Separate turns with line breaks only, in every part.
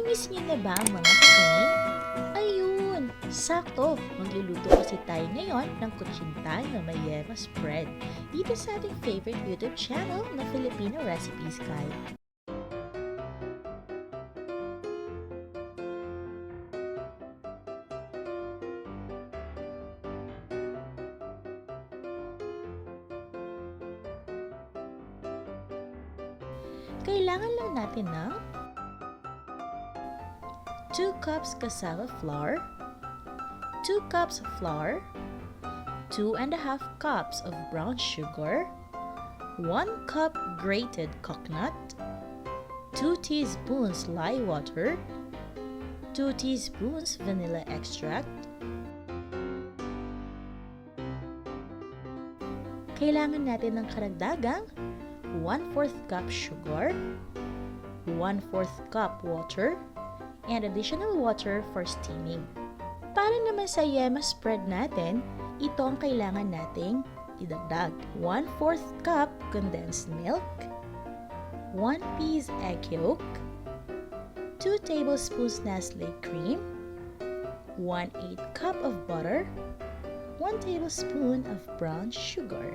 Namimiss niyo na ba ang mga kanin? Ayun! Sakto! Magluluto kasi tayo ngayon ng kutsinta na may yema spread dito sa ating favorite YouTube channel na Filipino Recipes Guide. Kailangan lang natin ng 2 cups cassava flour, 2 cups of flour, 2.5 cups of brown sugar, 1 cup grated coconut, 2 teaspoons lye water, 2 teaspoons vanilla extract. Kailangan natin ng karagdagang 1/4 cup sugar, 1/4 cup water, and additional water for steaming. Para naman sa yema spread natin, ito ang kailangan nating idagdag. 1/4 cup condensed milk, 1 piece egg yolk, 2 tablespoons Nestle cream, 1/8 cup of butter, 1 tablespoon of brown sugar.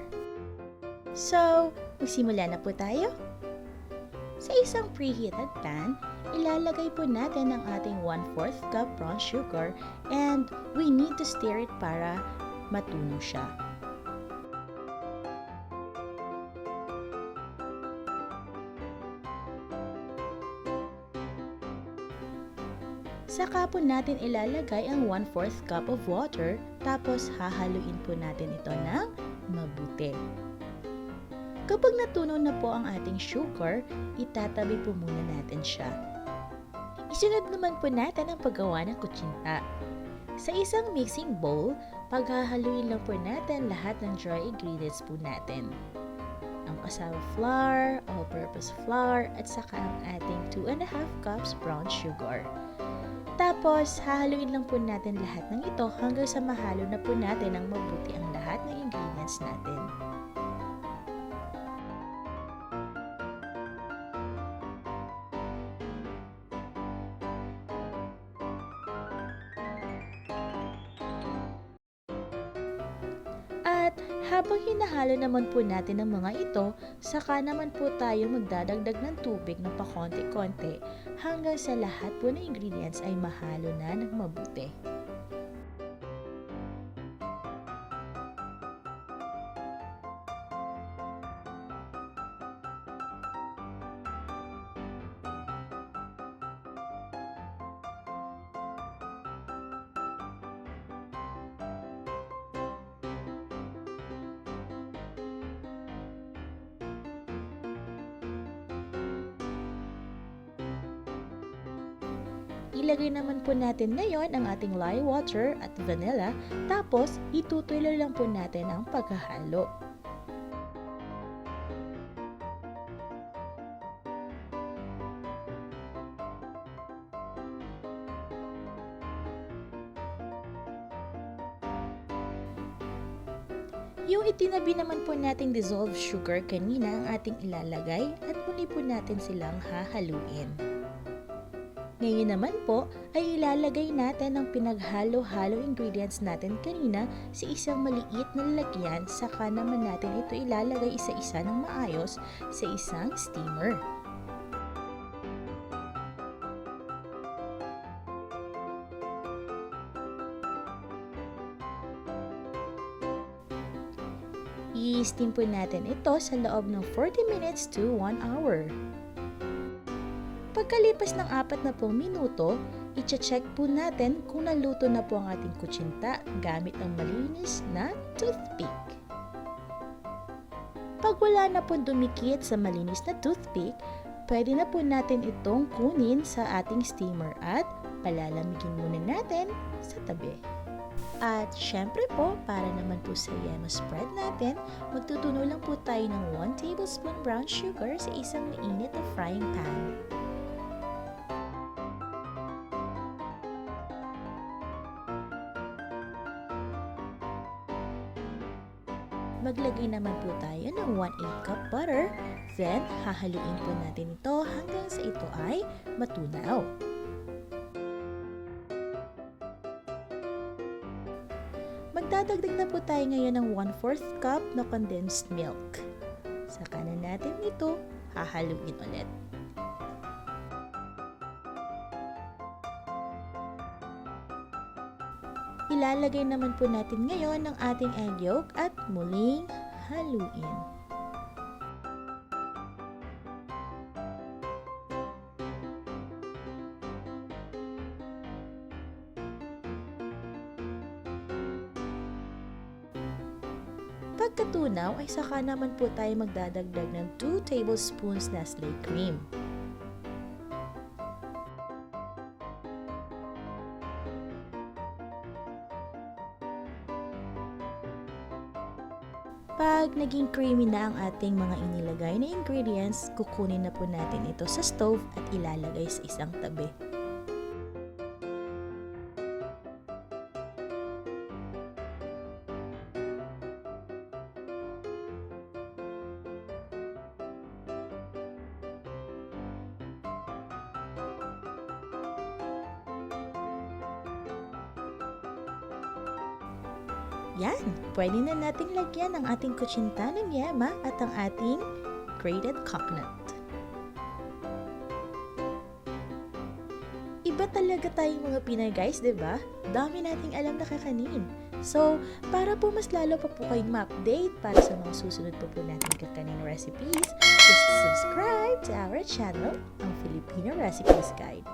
So, magsimula na po tayo. Sa isang preheated pan, ilalagay po natin ang ating 1/4 cup brown sugar and we need to stir it para matunaw siya. Saka po natin ilalagay ang 1/4 cup of water tapos hahaluin po natin ito ng mabuti. Kapag natunaw na po ang ating sugar, itatabi po muna natin siya. Isunod naman po natin ang paggawa ng kutsinta. Sa isang mixing bowl, paghahaluin lang po natin lahat ng dry ingredients po natin. Ang cassava flour, all-purpose flour, at saka ang ating 2.5 cups brown sugar. Tapos, hahaluin lang po natin lahat ng ito hanggang sa mahalo na po natin ng mabuti ang lahat ng ingredients natin. At habang hinahalo naman po natin ang mga ito, saka naman po tayo magdadagdag ng tubig ng pakonti-konti hanggang sa lahat po ng ingredients ay mahalo na ng mabuti. Ilagay naman po natin ngayon ang ating lye water at vanilla, tapos itutuloy lang po natin ang paghahalo. Yung itinabi naman po nating dissolved sugar kanina ang ating ilalagay at muli po natin silang hahaluin. Ngayon naman po ay ilalagay natin ang pinaghalo-halo ingredients natin kanina sa isang maliit na lalagyan, saka naman natin ito ilalagay isa-isa ng maayos sa isang steamer. I-steam po natin ito sa loob ng 40 minutes to 1 hour. Pagkalipas ng 40 minuto, i-check po natin kung naluto na po ang ating kutsinta gamit ang malinis na toothpick. Pag wala na po dumikit sa malinis na toothpick, pwede na po natin itong kunin sa ating steamer at palalamigin muna natin sa tabi. At syempre po, para naman po sa yema spread natin, magtutunaw lang po tayo ng 1 tablespoon brown sugar sa isang mainit na frying pan. Maglagay naman po tayo ng 1/8 cup butter, then hahaluin po natin ito hanggang sa ito ay matunaw. Magdadagdag na po tayo ngayon ng 1/4 cup na condensed milk. Saka na natin ito hahaluin ulit. Ilalagay naman po natin ngayon ang ating egg yolk at muling haluin. Pagkatunaw ay saka naman po tayo magdadagdag ng 2 tablespoons Nestle cream. Pag naging creamy na ang ating mga inilagay na ingredients, kukunin na po natin ito sa stove at ilalagay sa isang tabi. Yan, pwede na nating lagyan ang ating kutsinta ng yema at ang ating grated coconut. Iba talaga tayong mga Pinay guys, diba? Dami nating alam na kakanin. So, para po mas lalo pa po kayong ma-update para sa mga susunod pa po natin kakanin recipes, just subscribe to our channel, ang Filipino Recipes Guide.